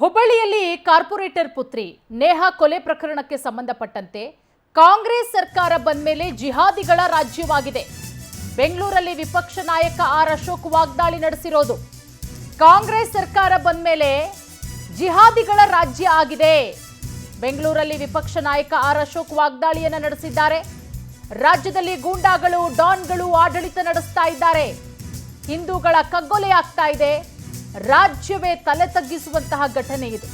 ಹುಬ್ಬಳ್ಳಿಯಲ್ಲಿ ಕಾರ್ಪೊರೇಟರ್ ಪುತ್ರಿ ನೇಹಾ ಕೊಲೆ ಪ್ರಕರಣಕ್ಕೆ ಸಂಬಂಧಪಟ್ಟಂತೆ ಕಾಂಗ್ರೆಸ್ ಸರ್ಕಾರ ಬಂದ ಮೇಲೆ ಜಿಹಾದಿಗಳ ರಾಜ್ಯವಾಗಿದೆ. ಬೆಂಗಳೂರಲ್ಲಿ ವಿಪಕ್ಷ ನಾಯಕ ಆರ್ ಅಶೋಕ್ ವಾಗ್ದಾಳಿ ನಡೆಸಿರೋದು. ಕಾಂಗ್ರೆಸ್ ಸರ್ಕಾರ ಬಂದ ಮೇಲೆ ಜಿಹಾದಿಗಳ ರಾಜ್ಯ ಆಗಿದೆ. ಬೆಂಗಳೂರಲ್ಲಿ ವಿಪಕ್ಷ ನಾಯಕ ಆರ್ ಅಶೋಕ್ ವಾಗ್ದಾಳಿಯನ್ನು ನಡೆಸಿದ್ದಾರೆ. ರಾಜ್ಯದಲ್ಲಿ ಗೂಂಡಾಗಳು, ಡಾನ್ಗಳು ಆಡಳಿತ ನಡೆಸ್ತಾ ಇದ್ದಾರೆ. ಹಿಂದೂಗಳ ಕಗ್ಗೊಲೆ ಆಗ್ತಾ ಇದೆ. ರಾಜ್ಯವೇ ತಲೆ ತಗ್ಗಿಸುವಂತಹ ಘಟನೆ ಇದು.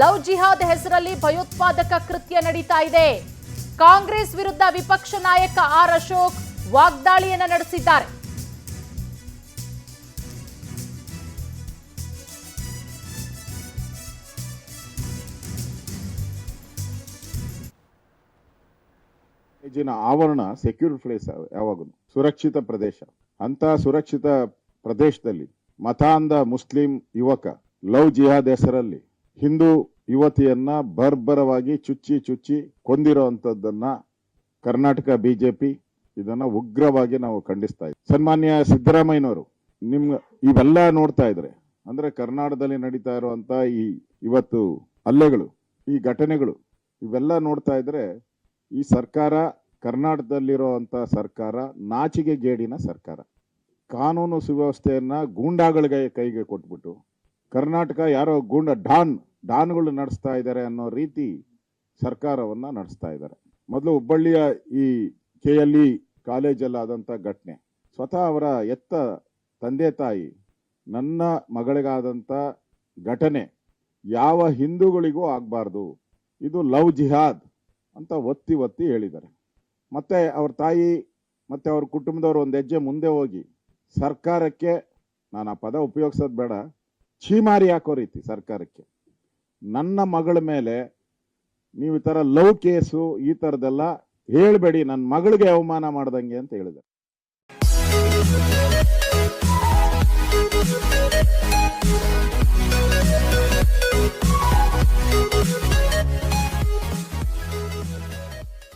ಲವ್ ಜಿಹಾದ್ ಹೆಸರಲ್ಲಿ ಭಯೋತ್ಪಾದಕ ಕೃತ್ಯ ನಡೀತಾ ಇದೆ. ಕಾಂಗ್ರೆಸ್ ವಿರುದ್ಧ ವಿಪಕ್ಷ ನಾಯಕ ಆರ್ ಅಶೋಕ್ ವಾಗ್ದಾಳಿಯನ್ನು ನಡೆಸಿದ್ದಾರೆ. ಆವರಣ ಸೆಕ್ಯೂರ್ ಪ್ಲೇಸ್, ಯಾವಾಗಲೂ ಸುರಕ್ಷಿತ ಪ್ರದೇಶ. ಅಂತ ಸುರಕ್ಷಿತ ಪ್ರದೇಶದಲ್ಲಿ ಮತಾಂಧ ಮುಸ್ಲಿಂ ಯುವಕ ಲವ್ ಜಿಹಾದ್ ಹೆಸರಲ್ಲಿ ಹಿಂದೂ ಯುವತಿಯನ್ನ ಬರ್ಬರವಾಗಿ ಚುಚ್ಚಿ ಕೊಂದಿರುವಂತದ್ದನ್ನ ಕರ್ನಾಟಕ ಬಿಜೆಪಿ ಇದನ್ನ ಉಗ್ರವಾಗಿ ನಾವು ಖಂಡಿಸ್ತಾ ಇದ್ದೀವಿ. ಸನ್ಮಾನ್ಯ ಸಿದ್ದರಾಮಯ್ಯನವರು ಇವೆಲ್ಲ ನೋಡ್ತಾ ಇದ್ರೆ, ಅಂದ್ರೆ ಕರ್ನಾಟಕದಲ್ಲಿ ನಡೀತಾ ಇರುವಂತ ಇವತ್ತು ಹಲ್ಲೆಗಳು, ಈ ಘಟನೆಗಳು ಇವೆಲ್ಲ ನೋಡ್ತಾ ಇದ್ರೆ ಈ ಸರ್ಕಾರ, ಕರ್ನಾಟಕದಲ್ಲಿರುವಂತ ಸರ್ಕಾರ ನಾಚಿಗೆ ಗೇಡಿನ ಸರ್ಕಾರ. ಕಾನೂನು ಸುವ್ಯವಸ್ಥೆಯನ್ನ ಗೂಂಡಾಗಳಿಗೆ ಕೈಗೆ ಕೊಟ್ಬಿಟ್ಟು ಕರ್ನಾಟಕ ಯಾರೋ ಡಾನ್ಗಳು ನಡೆಸ್ತಾ ಇದ್ದಾರೆ ಅನ್ನೋ ರೀತಿ ಸರ್ಕಾರವನ್ನ ನಡೆಸ್ತಾ ಇದ್ದಾರೆ. ಮೊದಲು ಹುಬ್ಬಳ್ಳಿಯ ಈ KLE ಕಾಲೇಜಲ್ಲಿ ಆದಂತ ಘಟನೆ, ಸ್ವತಃ ಅವರ ಎತ್ತ ತಂದೆ ತಾಯಿ ನನ್ನ ಮಗಳಿಗಾದಂತ ಘಟನೆ ಯಾವ ಹಿಂದೂಗಳಿಗೂ ಆಗಬಾರ್ದು, ಇದು ಲವ್ ಜಿಹಾದ್ ಅಂತ ಒತ್ತಿ ಹೇಳಿದ್ದಾರೆ. ಮತ್ತೆ ಅವ್ರ ತಾಯಿ ಮತ್ತೆ ಅವ್ರ ಕುಟುಂಬದವರು ಒಂದು ಹೆಜ್ಜೆ ಮುಂದೆ ಹೋಗಿ ಸರ್ಕಾರಕ್ಕೆ, ನಾನು ಆ ಪದ ಉಪಯೋಗಿಸೋದು ಬೇಡ, ಛೀಮಾರಿ ಹಾಕೋ ರೀತಿ ಸರ್ಕಾರಕ್ಕೆ, ನನ್ನ ಮಗಳ ಮೇಲೆ ನೀವು ಈ ಥರ ಲವ್ ಕೇಸು ಈ ಥರದ್ದೆಲ್ಲ ಹೇಳಬೇಡಿ, ನನ್ನ ಮಗಳಿಗೆ ಅವಮಾನ ಮಾಡ್ದಂಗೆ ಅಂತ ಹೇಳಿದ್ದಾರೆ.